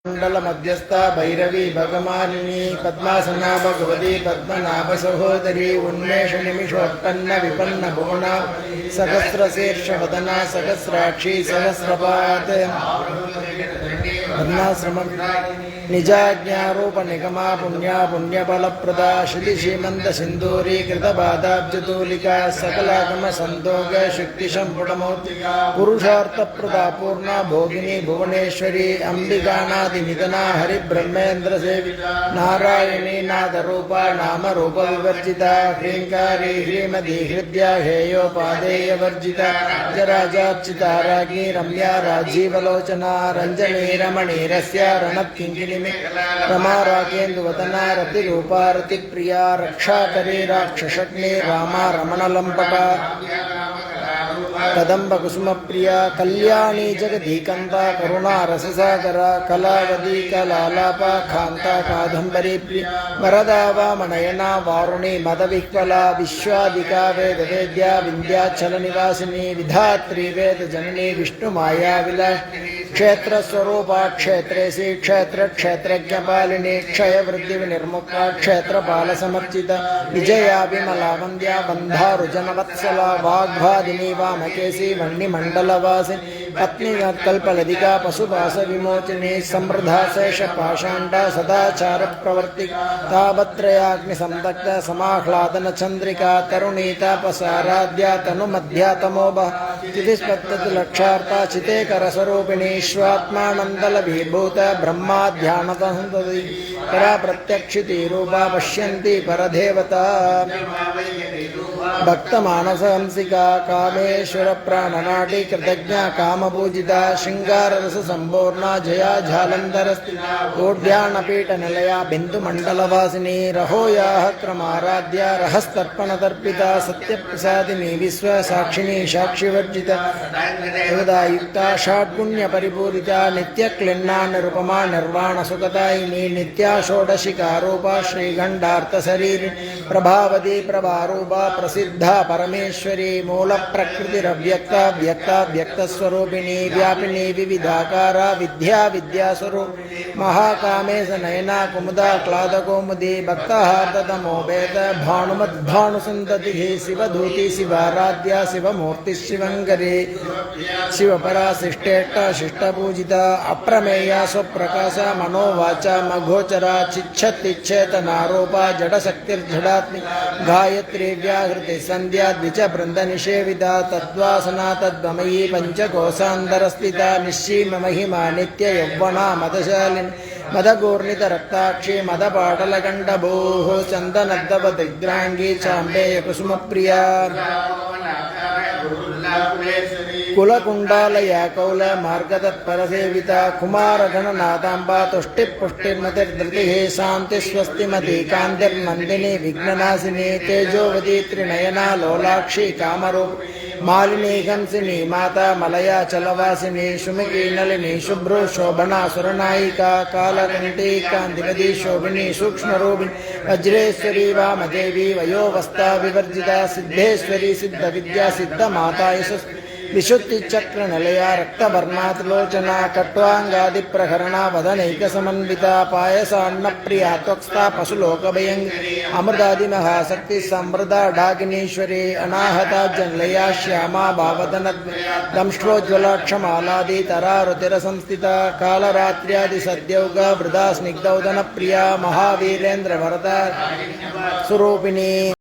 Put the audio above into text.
मंडल मध्यस्था भैरवी भगमालिनी पद्मासना भगवती पद्मनाभ सहोदरी उन्मेष निमिषोत्पन्न विपन्न भुवना सहस्रशीर्ष वदना सहस्राक्षी सहस्रपाद वर्णाश्रम निजाज्ञारूप निगमा पुण्या पुण्यफलप्रदा श्रुति श्रीमंत सिंदूरी कृत बाधाब्जतूलिका सकलागम संदोग शक्ति संपुटमूर्ति पुरुषार्थ प्रदा पूर्णा भोगिनी भुवनेश्वरी अंबिकानादि निधना हरि ब्रह्मेन्द्र सेवि नारायणी नाद रूपा नाम रूप विवर्जिता ह्रींकारी ह्रीमती हृदया हेयोपादेय वर्जिता जराजार्चिता राज्ञी रम्या राजीवलोचना रंजनी रमणी रस्या रणत्किंकिनी रमा राकेन्दुवदना रतिरूपा रतिप्रिया रक्षाकरी राक्षसग्नि रामा रमणलंपका कदंब कुसुम प्रिया कल्याणी जगदीकंता करुणा रससागरा कलावती कलालापा खांता कादंबरी प्रिय वरदा वामनयना वारुणी मदविह्वला विश्वादिका वेदवेद्या विंध्याचल निवासिनी विधात्री वेद जननी विष्णुमाया विलास क्षेत्र स्वरूपा क्षेत्रेसी क्षेत्र क्षेत्रज्ञपालिनी क्षय वृद्धि विनिर्मुक्ता क्षेत्रपाल समर्चिता विजया विमला वंद्या बंधारुजनवत्सला वाग्भादिनी वामकेशी वह्निमंडलवासिनी पत्नी कल्पलदिका पशुपाश विमोचनी समृद्धा शेष पाषांडा सदाचार प्रवर्तिक तापत्रयाग्नि संदग्ध समाह्लादन चंद्रिका तरुणी तापसाराध्या तनुमध्या तमोभ तिथिस्पत्ति लक्षार्था चितेकर स्वरूपिणी स्वात्मानंदलभीभूत ब्रह्माध्यानतंसि परा प्रत्यक्षिति रूपा पश्यन्ति परदेवता भक्तमानसहंसिका कामेश्वर प्राणनाटी कृतज्ञा कामपूजिता श्रृंगाररस संपूर्णा जया झालंधरस्ति कोड्यानपीठ निलया बिंदुमंडलवासिनी रहोयाः क्रमाराध्या रहस्तर्पणतर्पिता सत्यप्रसादिनी विश्वसाक्षिणी साक्षिवर्जिता युक्ता षड्गुण्य परिपूरिता नित्यक्लिन्ना निरुपमा निर्वाण सुखदायिनी नित्या षोडशिकारूपा श्रीगंडार्थ शरीर प्रभावती प्रभारूपा प्रसिद्धा परमेश्वरी मूल प्रकृतिरव्यक्ता व्यक्ता व्यक्तस्वरूपिणी व्यापिनी विविधाकारा विद्या विद्यास्वरूप महाकामेश नयना कुमुदा क्लादकौमुदी भक्तहार्दतमो वेद भानुमद्भानुसंततिः शिवधूति शिवाराध्या शिवमूर्ति शिवंकरी शिवपरा शिष्टेष्टा शिष्टपूजिता अप्रमेया स्वप्रकाशा मनोवाचा मघोचरा चिच्छत्तिच्छेतनारूपा जडशक्तिर्जडात्मि गायत्री व्याहृति संध्या द्विज वृंद निषेविता तद्वासना तद्वमयी पंचकोशांतरस्थिता निश्चीम महिमा नित्य यौवना मदशालिनी मदगूर्णित रक्ताक्षी मदपाटलगंडभूः चंदनद्दव दिग्रांगी चांबेय कुसुम प्रिया कुलकुंडालया कौल मार्गतत्परसेविता कुमारगणनाथांबा तुष्टिपुष्टिर्मतिर्धृतिः शांति स्वस्तिमती कांतिर्नंदिनी विघ्ननाशिनी तेजोवती त्रिनयना लोलाक्षी कामरूप मालिनी कंसिनी माता मलया चलवासिनी सुमुखी नलिनी शुभ्रो शोभना सुरनायिका कालकंठी कांतिमती शोभिनी सूक्ष्मरूपिणी वज्रेश्वरी वामदेवी वयोवस्था विवर्जिता सिद्धेश्वरी सिद्ध विद्या सिद्ध माता यशस्वी विशुद्धि चक्र निलया रक्तवर्णात्लोचना कट्वांगादि प्रहरणा वदनैक समन्विता पायसान्न प्रिया त्वक्स्था पशुलोकभयंग अमृतादि महाशक्ति समृदा डाकिनीश्वरी अनाहता जनलया श्यामा भावदन दंष्ट्रोज्वलाक्षमालादि तरारुतिर संस्थिता कालरात्र्यादि सद्यौग वृदा स्निग्धौदन प्रिया महावीरेन्द्र वरदा स्वरूपिणी।